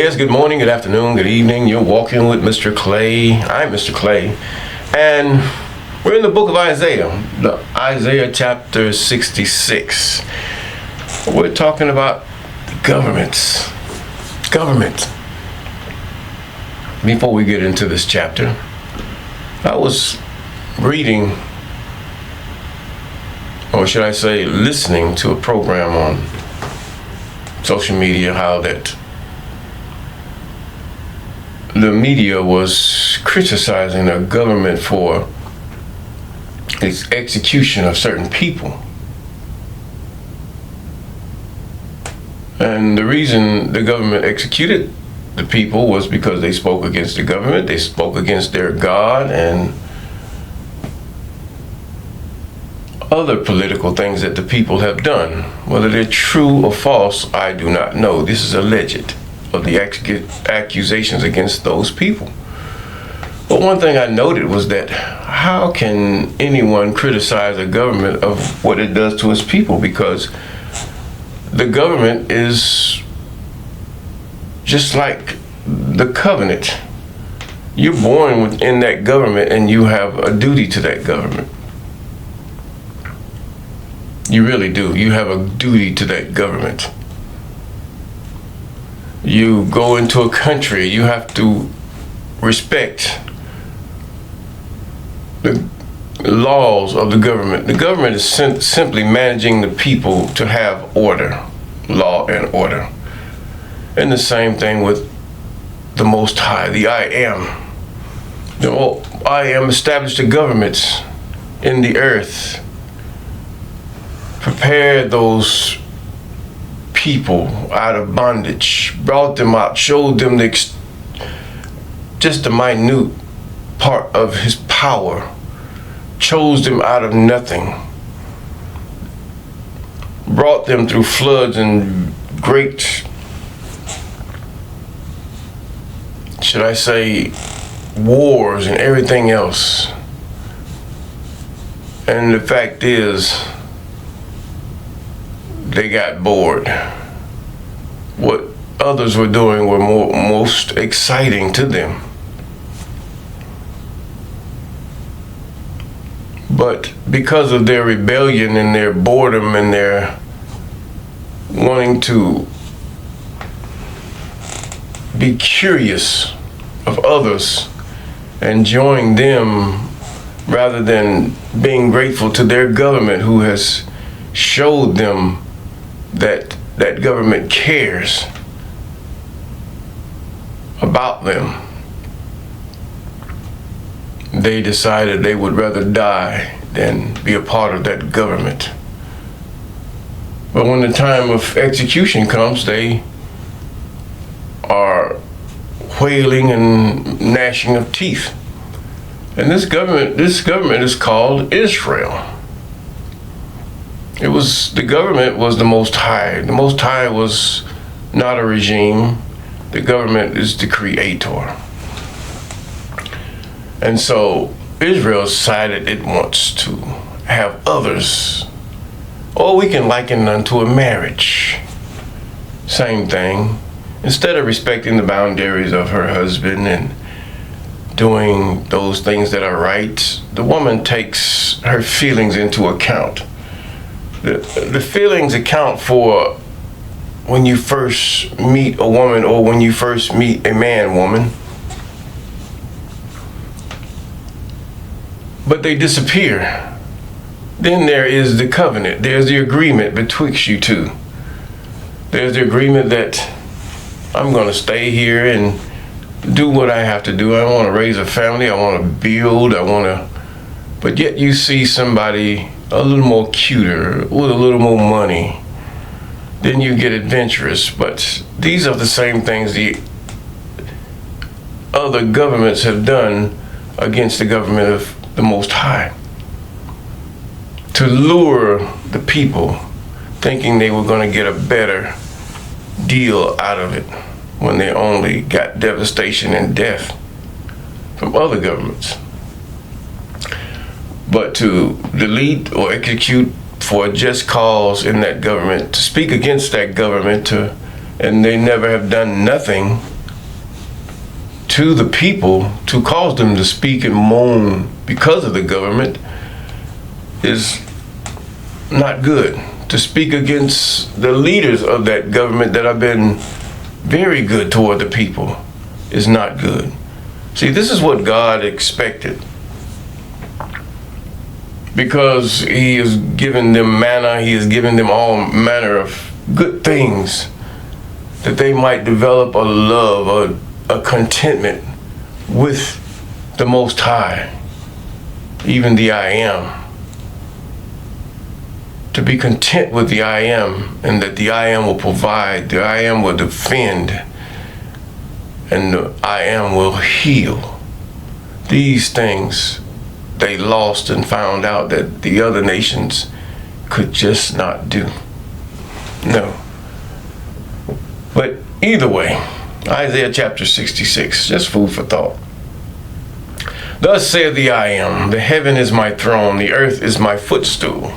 Yes, good morning, good afternoon, good evening. You're walking with Mr. Clay. I'm Mr. Clay. And we're in the book of Isaiah, Isaiah chapter 66. We're talking about governments. Government. Before we get into this chapter, I was reading, or should I say, listening to a program on social media, how that the media was criticizing the government for its execution of certain people. And the reason the government executed the people was because they spoke against the government, they spoke against their God, and other political things that the people have done. Whether they're true or false, I do not know. This is alleged of the accusations against those people. But one thing I noted was that how can anyone criticize a government of what it does to its people? Because the government is just like the covenant. You're born within that government and you have a duty to that government. You really do. You have a duty to that government. You go into a country, you have to respect the laws of the government. The government is simply managing the people to have order, law and order. And the same thing with the Most High, the I Am. The I Am established the governments in the earth, prepared those people out of bondage, brought them out, showed them just a minute part of his power, chose them out of nothing, brought them through floods and great, should I say, wars and everything else. And the fact is, they got bored. What others were doing were most exciting to them. But because of their rebellion and their boredom and their wanting to be curious of others and join them rather than being grateful to their government who has showed them that government cares about them, they decided they would rather die than be a part of that government. But when the time of execution comes, they are wailing and gnashing of teeth. And this government is called Israel. The government was the Most High. The Most High was not a regime. The government is the creator. And so Israel decided it wants to have others. Or we can liken it unto a marriage. Same thing. Instead of respecting the boundaries of her husband and doing those things that are right, the woman takes her feelings into account. The feelings account for when you first meet a woman or when you first meet a woman. But they disappear. Then there is the covenant. There's the agreement betwixt you two. There's the agreement that I'm going to stay here and do what I have to do. I want to raise a family. I want to build. But yet you see somebody a little more cuter, with a little more money, then you get adventurous. But these are the same things the other governments have done against the government of the Most High, to lure the people thinking they were going to get a better deal out of it when they only got devastation and death from other governments. But to delete or execute for a just cause in that government, to speak against that government, and they never have done nothing to the people to cause them to speak and moan because of the government is not good. To speak against the leaders of that government that have been very good toward the people is not good. See, this is what God expected, because he has given them manna, he has given them all manner of good things, that they might develop a love, a contentment with the Most High, even the I Am. To be content with the I Am, and that the I Am will provide, the I Am will defend, and the I Am will heal. These things they lost and found out that the other nations could just not do. No. But either way, Isaiah chapter 66, just food for thought. Thus saith the I Am, the heaven is my throne, the earth is my footstool.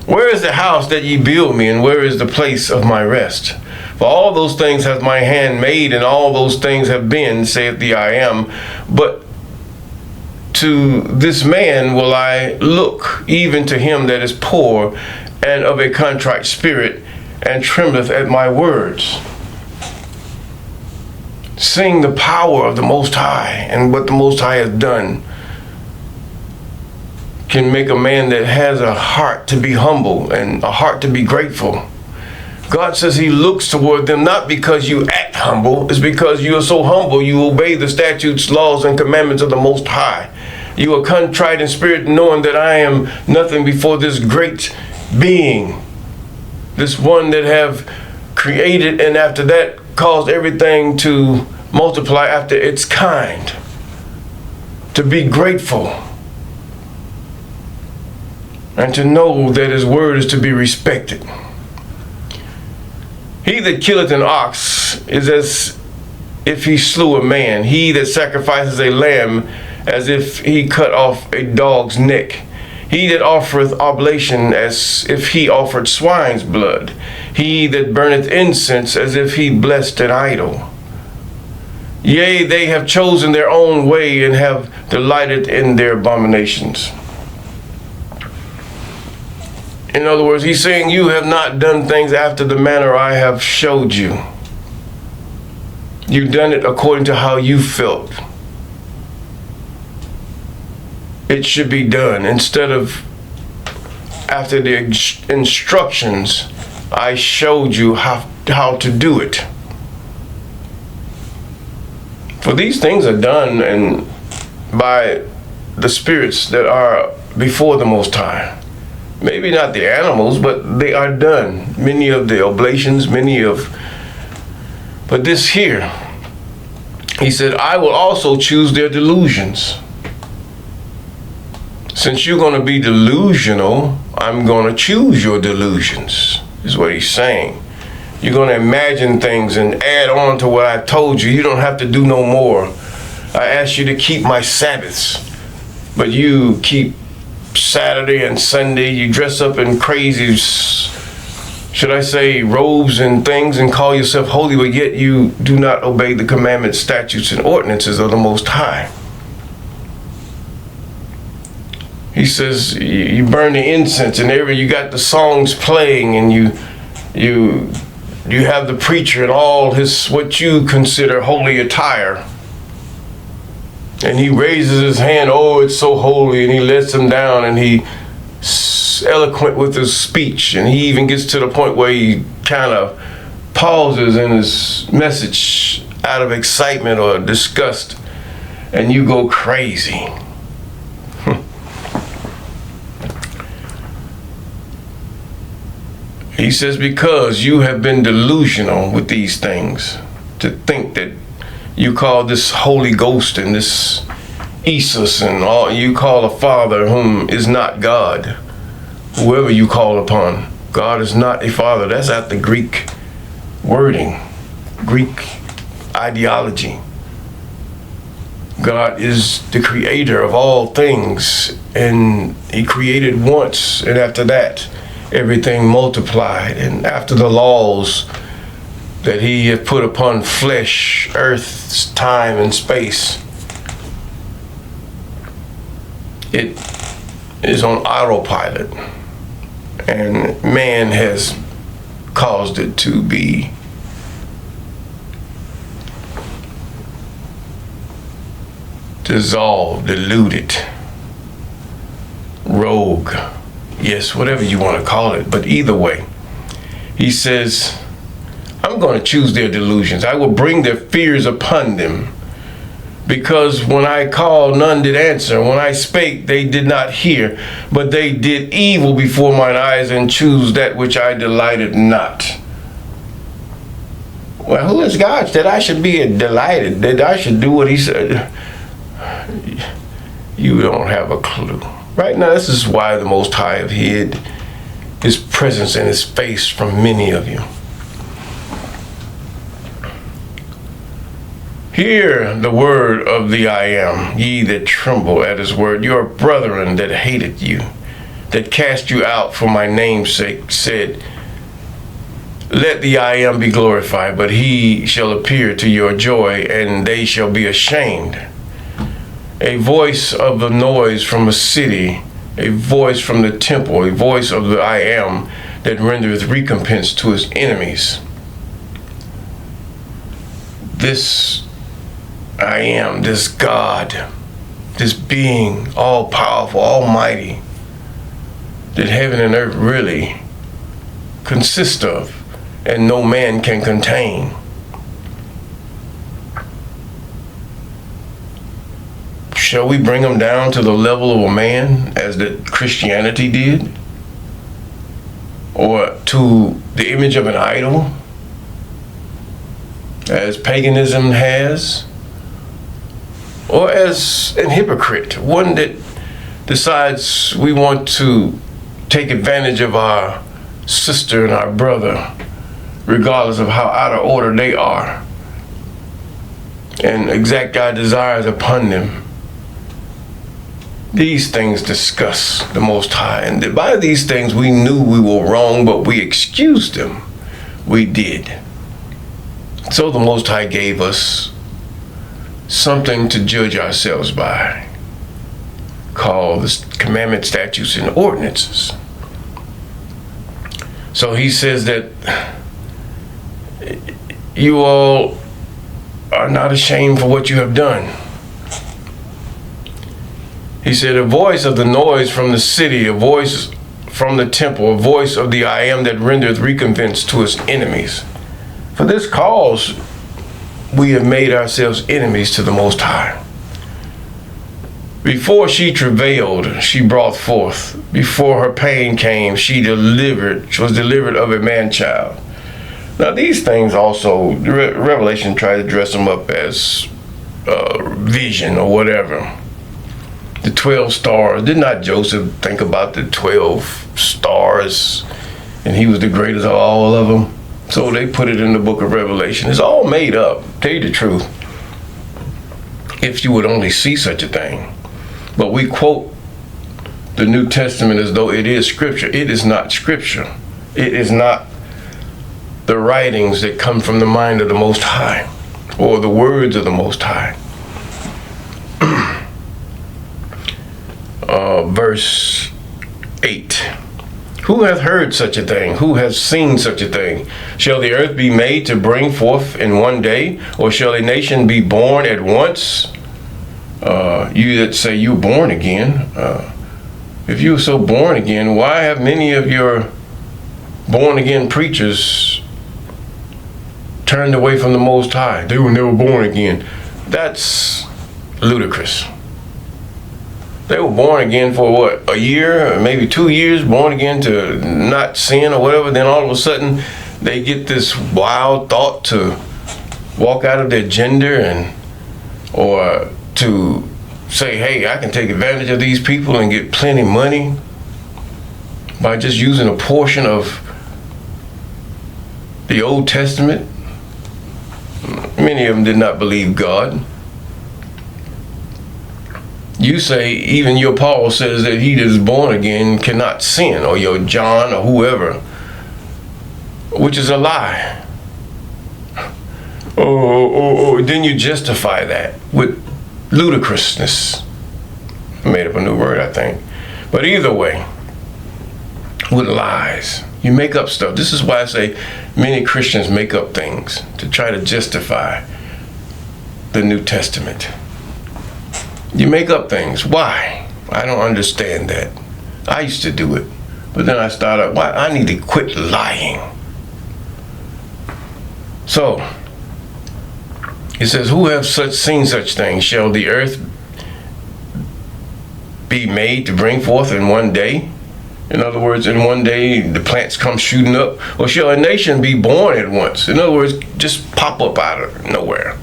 Where is the house that ye build me, and where is the place of my rest? For all those things hath my hand made, and all those things have been, saith the I Am. But to this man will I look, even to him that is poor and of a contrite spirit, and trembleth at my words. Sing the power of the Most High, and what the Most High has done can make a man that has a heart to be humble and a heart to be grateful. God says he looks toward them not because you act humble, it's because you are so humble you obey the statutes, laws, and commandments of the Most High. You are contrite in spirit, knowing that I am nothing before this great being, this one that have created and after that caused everything to multiply after its kind. To be grateful and to know that his word is to be respected. He that killeth an ox is as if he slew a man. He that sacrifices a lamb as if he cut off a dog's neck. He that offereth oblation as if he offered swine's blood. He that burneth incense as if he blessed an idol. Yea, they have chosen their own way and have delighted in their abominations. In other words, he's saying you have not done things after the manner I have showed you. You've done it according to how you felt it should be done, instead of after the instructions I showed you how to do it. For these things are done and by the spirits that are before the Most High. Maybe not the animals, but they are done. Many of the oblations, but this here, he said, I will also choose their delusions. Since you're going to be delusional, I'm going to choose your delusions, is what he's saying. You're going to imagine things and add on to what I told you. You don't have to do no more. I asked you to keep my Sabbaths, but you keep Saturday and Sunday. You dress up in crazy, should I say, robes and things and call yourself holy, but yet you do not obey the commandments, statutes, and ordinances of the Most High. He says you burn the incense and you got the songs playing, and you have the preacher in all his what you consider holy attire, and he raises his hand, oh, it's so holy, and he lets them down, and he's eloquent with his speech, and he even gets to the point where he kind of pauses in his message out of excitement or disgust, and you go crazy. He says, because you have been delusional with these things, to think that you call this Holy Ghost and this Jesus and all, you call a Father whom is not God, whoever you call upon. God is not a Father. That's out the Greek wording, Greek ideology. God is the creator of all things, and he created once, and after that, everything multiplied. And after the laws that he hath put upon flesh, earth, time, and space. It is on autopilot, and man has caused it to be dissolved, diluted, rogue, yes, whatever you want to call it. But either way, he says, I'm going to choose their delusions. I will bring their fears upon them. Because when I called, none did answer. When I spake, they did not hear. But they did evil before mine eyes, and choose that which I delighted not. Well, who is God that I should be delighted, that I should do what he said? You don't have a clue. Right now, this is why the Most High have hid his presence and his face from many of you. Hear the word of the I Am, ye that tremble at his word. Your brethren that hated you, that cast you out for my name's sake, said, let the I Am be glorified, but he shall appear to your joy, and they shall be ashamed. A voice of the noise from a city, a voice from the temple, a voice of the I Am that rendereth recompense to his enemies. This I Am, this God, this being, all powerful, almighty, that heaven and earth really consist of, and no man can contain. Shall we bring him down to the level of a man, as that Christianity did? Or to the image of an idol, as paganism has? Or as an hypocrite, one that decides we want to take advantage of our sister and our brother, regardless of how out of order they are, and exact our desires upon them. These things disgust the Most High, and by these things we knew we were wrong, but we excused them. We did. So the Most High gave us something to judge ourselves by, called the commandments, statutes, and ordinances. So he says that you all are not ashamed for what you have done. He said, a voice of the noise from the city, a voice from the temple, a voice of the I Am that rendereth recompense to his enemies. For this cause we have made ourselves enemies to the Most High. Before she travailed, she brought forth. Before her pain came, she was delivered of a man-child. Now these things also, Revelation tried to dress them up as vision or whatever. The 12 stars. Did not Joseph think about the 12 stars, and he was the greatest of all of them? So they put it in the book of Revelation. It's all made up, tell you the truth, if you would only see such a thing. But we quote the New Testament as though it is scripture. It is not scripture. It is not the writings that come from the mind of the Most High, or the words of the Most High. Verse 8. Who hath heard such a thing? Who hath seen such a thing? Shall the earth be made to bring forth in one day? Or shall a nation be born at once? You that say you're born again, if you were so born again, why have many of your born again preachers turned away from the Most High? They were never born again. That's ludicrous. They were born again for what, a year, or maybe 2 years, born again to not sin or whatever. Then all of a sudden they get this wild thought to walk out of their gender, or to say, hey, I can take advantage of these people and get plenty of money by just using a portion of the Old Testament. Many of them did not believe God. You say, even your Paul says that he that is born again cannot sin, or your John or whoever, which is a lie. Then you justify that with ludicrousness. I made up a new word, I think. But either way, with lies. You make up stuff. This is why I say many Christians make up things to try to justify the New Testament. You make up things. Why? I don't understand that. I used to do it. But then I started, why? I need to quit lying. So, it says, who have seen such things? Shall the earth be made to bring forth in one day? In other words, in one day the plants come shooting up. Or shall a nation be born at once? In other words, just pop up out of nowhere.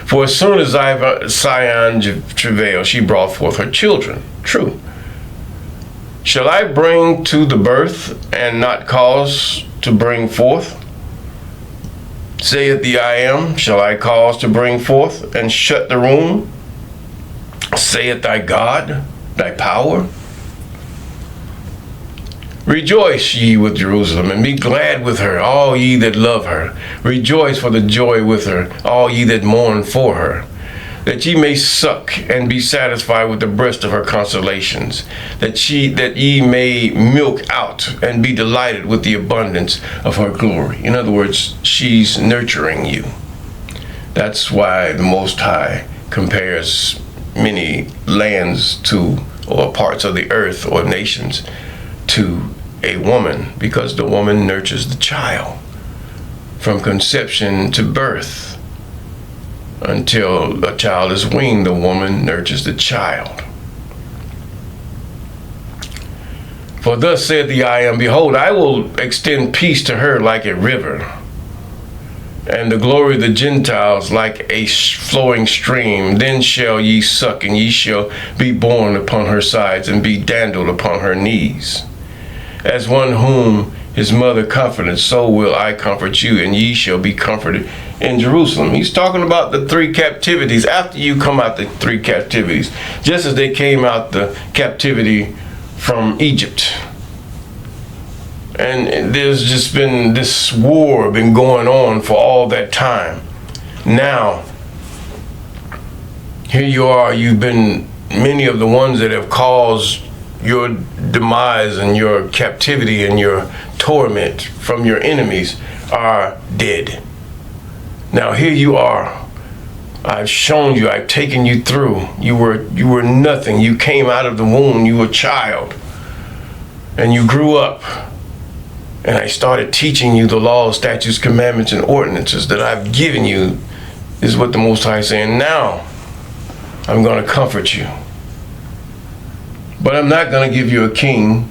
For as soon as Zion travailed, she brought forth her children. True. Shall I bring to the birth and not cause to bring forth? Saith the I am, shall I cause to bring forth and shut the womb? Saith thy God, thy power? Rejoice ye with Jerusalem, and be glad with her, all ye that love her. Rejoice for the joy with her, all ye that mourn for her. That ye may suck and be satisfied with the breast of her consolations, that ye may milk out and be delighted with the abundance of her glory. In other words, she's nurturing you. That's why the Most High compares many lands to, or parts of the earth or nations to a woman, because the woman nurtures the child from conception to birth. Until a child is weaned, the woman nurtures the child. For thus said the I am, behold, I will extend peace to her like a river, and the glory of the Gentiles like a flowing stream. Then shall ye suck, and ye shall be borne upon her sides, and be dandled upon her knees. As one whom his mother comforted, so will I comfort you, and ye shall be comforted in Jerusalem. He's talking about the three captivities. After you come out the three captivities, just as they came out the captivity from Egypt. And there's just been this war been going on for all that time. Now, here you are, you've been many of the ones that have caused your demise and your captivity and your torment from your enemies are dead. Now here you are. I've shown you, I've taken you through. You were nothing. You came out of the womb, you were a child. And you grew up. And I started teaching you the laws, statutes, commandments, and ordinances that I've given you. This is what the Most High is saying. Now, I'm going to comfort you. But I'm not going to give you a king.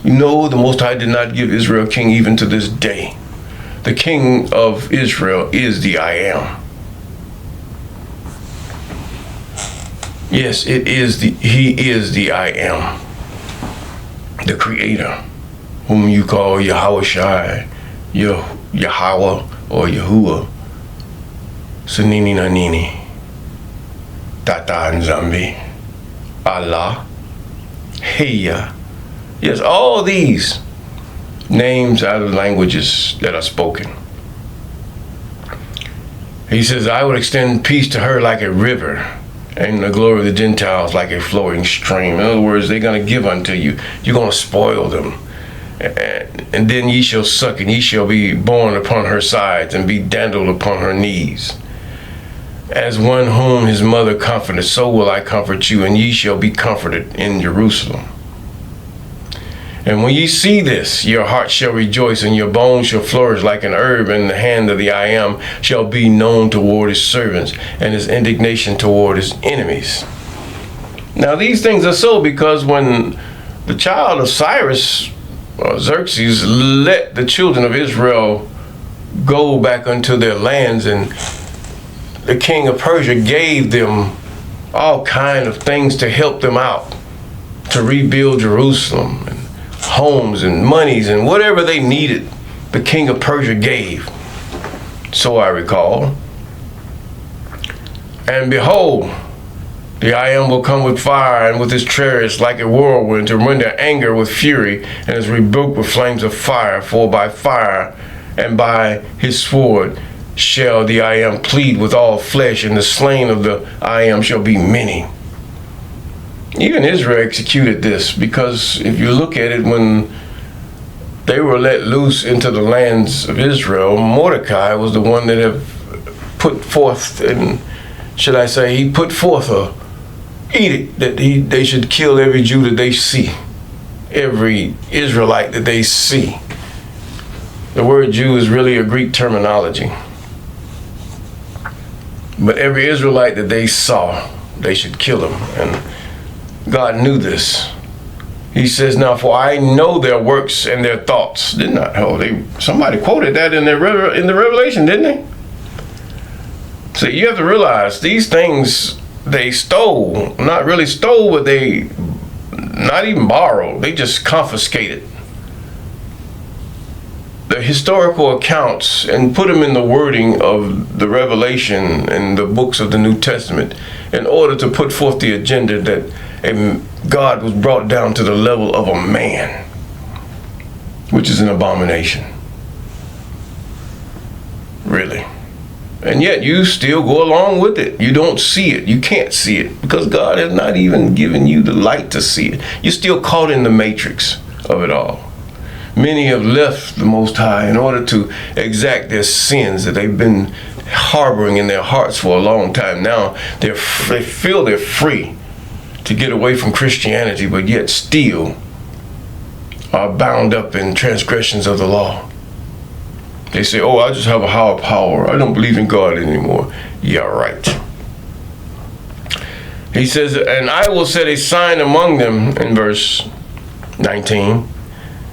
You know, the Most High did not give Israel a king even to this day. The king of Israel is the I am. Yes, he is the I am. The creator, whom you call Yahweh Shai, Yahweh, or Yahuwah, Sanini Nanini, Tata Nzambi, Allah, Heya. Yes, all these names out of languages that are spoken. He says, I will extend peace to her like a river, and the glory of the Gentiles like a flowing stream. In other words, they're going to give unto you. You're going to spoil them. And then ye shall suck, and ye shall be borne upon her sides, and be dandled upon her knees. As one whom his mother comforted, so will I comfort you, and ye shall be comforted in Jerusalem. And when ye see this, your heart shall rejoice, and your bones shall flourish like an herb, and the hand of the I am shall be known toward his servants, and his indignation toward his enemies. Now these things are so because when the child of Cyrus, or Xerxes, let the children of Israel go back unto their lands, and the king of Persia gave them all kind of things to help them out, to rebuild Jerusalem, and homes and monies and whatever they needed, the king of Persia gave. So I recall. And behold, the I am will come with fire and with his chariots like a whirlwind, to render anger with fury, and his rebuke with flames of fire. For by fire and by his sword shall the I am plead with all flesh, and the slain of the I am shall be many. Even Israel executed this, because if you look at it, when they were let loose into the lands of Israel, Mordecai was the one that have put forth, and should I say, he put forth a edict that they should kill every Jew that they see, every Israelite that they see. The word Jew is really a Greek terminology. But every Israelite that they saw, they should kill him. And God knew this. He says, now, for I know their works and their thoughts. Didn't I? Oh, somebody quoted that in the Revelation, didn't they? So you have to realize these things they stole, not really stole, but they not even borrowed. They just confiscated the historical accounts and put them in the wording of the Revelation and the books of the New Testament in order to put forth the agenda that God was brought down to the level of a man, which is an abomination. Really. And yet you still go along with it. You don't see it. You can't see it because God has not even given you the light to see it. You're still caught in the matrix of it all. Many have left the Most High in order to exact their sins that they've been harboring in their hearts for a long time. Now they feel they're free to get away from Christianity, but yet still are bound up in transgressions of the law. They say, oh, I just have a higher power. I don't believe in God anymore. Yeah, right. He says, and I will set a sign among them in verse 19,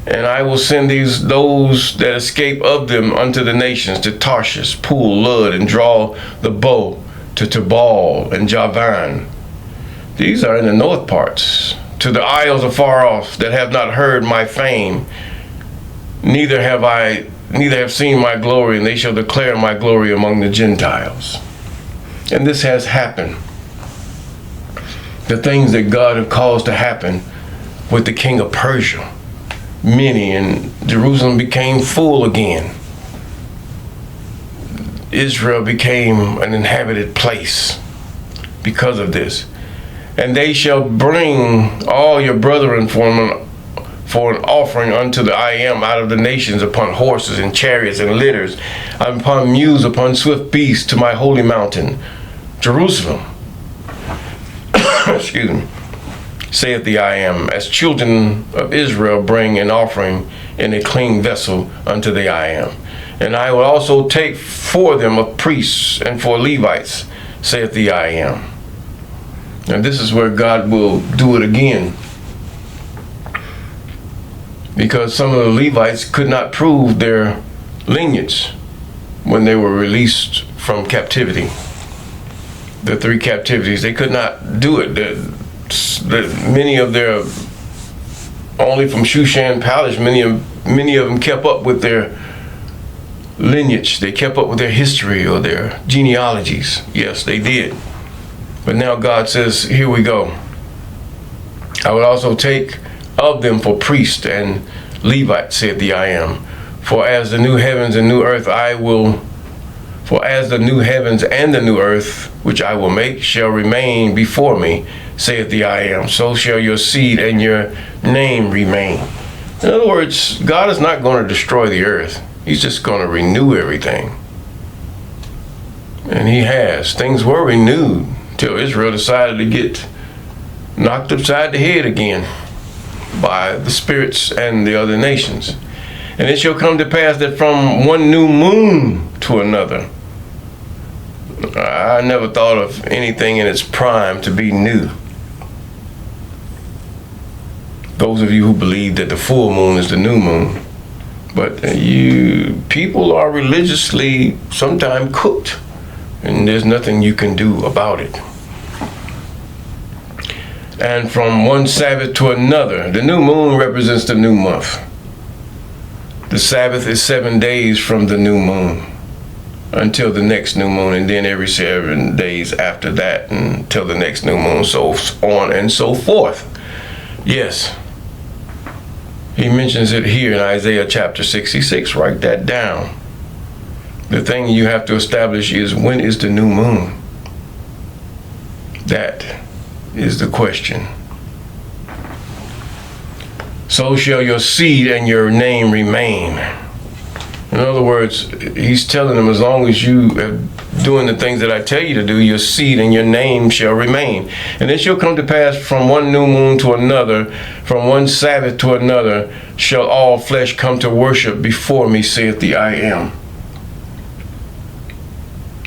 and I will send those that escape of them unto the nations, to Tarshish, Pool, Lud, and draw the bow, to Tubal and Javan. These are in the north parts, to the isles afar off that have not heard my fame, neither have seen my glory, and they shall declare my glory among the Gentiles. And this has happened. The things that God had caused to happen with the king of Persia. Many, and Jerusalem became full again. Israel became an inhabited place because of this. And they shall bring all your brethren for an offering unto the I am out of the nations, upon horses and chariots and litters, upon mules, upon swift beasts, to my holy mountain, Jerusalem. Excuse me. Saith the I am, as children of Israel bring an offering in a clean vessel unto the I am. And I will also take for them of priests and for Levites, saith the I am. And this is where God will do it again, because some of the Levites could not prove their lineage when they were released from captivity. The 3 captivities, they could not do it. Many of their, only from Shushan Palace, many of them kept up with their lineage. They kept up with their history or their genealogies. Yes, they did. But now God says, here we go. I will also take of them for priests and Levites, said the I am. For as the new heavens and new earth for as the new heavens and the new earth, which I will make, shall remain before me, saith the I am, so shall your seed and your name remain. In other words, God is not going to destroy the earth. He's just going to renew everything. And he has. Things were renewed till Israel decided to get knocked upside the head again by the spirits and the other nations. And it shall come to pass that from one new moon to another. I never thought of anything in its prime to be new. Those of you who believe that the full moon is the new moon. But people are religiously sometimes cooked, and there's nothing you can do about it. And from one Sabbath to another, the new moon represents the new month. The Sabbath is 7 days from the new moon until the next new moon, and then every 7 days after that until the next new moon, so on and so forth. Yes. He mentions it here in Isaiah chapter 66. Write that down. The thing you have to establish is, when is the new moon? That is the question. So shall your seed and your name remain. In other words, he's telling them, as long as you are doing the things that I tell you to do, your seed and your name shall remain. And it shall come to pass from one new moon to another, from one Sabbath to another, shall all flesh come to worship before me, saith the I am.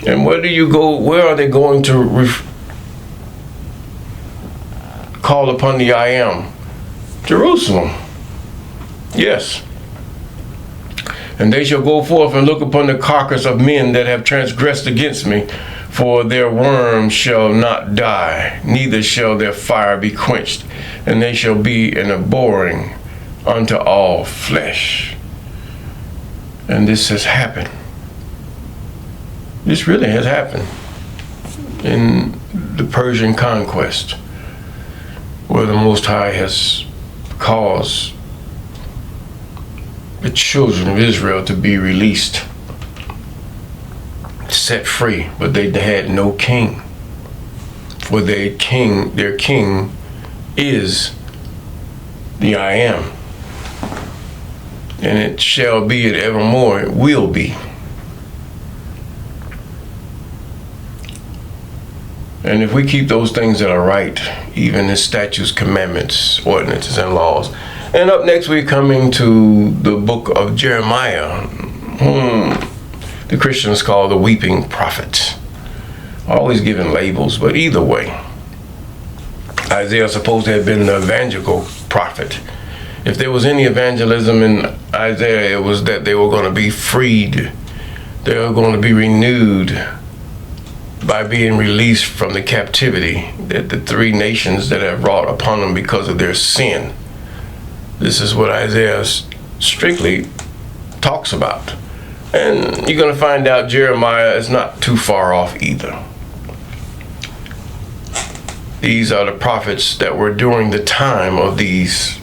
And where do you go? Where are they going to call upon the I am? Jerusalem. Yes. And they shall go forth and look upon the carcass of men that have transgressed against me, for their worm shall not die, neither shall their fire be quenched, and they shall be an abhorring unto all flesh. And this has happened. This really has happened in the Persian conquest, where the Most High has caused the children of Israel to be released, set free, but they had no king. For their king is the I am. And it shall be, and evermore it will be. And if we keep those things that are right, even the statutes, commandments, ordinances, and laws. And up next, we're coming to the book of Jeremiah, whom the Christians call the weeping prophet. Always giving labels, but either way, Isaiah is supposed to have been the evangelical prophet. If there was any evangelism in Isaiah, it was that they were going to be freed. They were going to be renewed by being released from the captivity that the three nations that have wrought upon them because of their sin. This is what Isaiah strictly talks about. And you're going to find out Jeremiah is not too far off either. These are the prophets that were during the time of these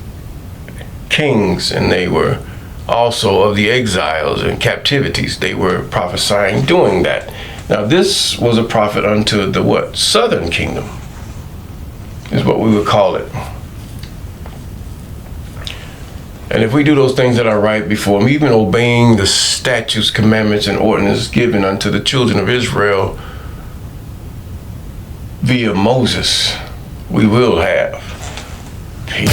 kings, and they were also of the exiles and captivities. They were prophesying doing that. Now this was a prophet unto the what? Southern kingdom is what we would call it. And if we do those things that are right before him, even obeying the statutes, commandments, and ordinances given unto the children of Israel via Moses, we will have peace.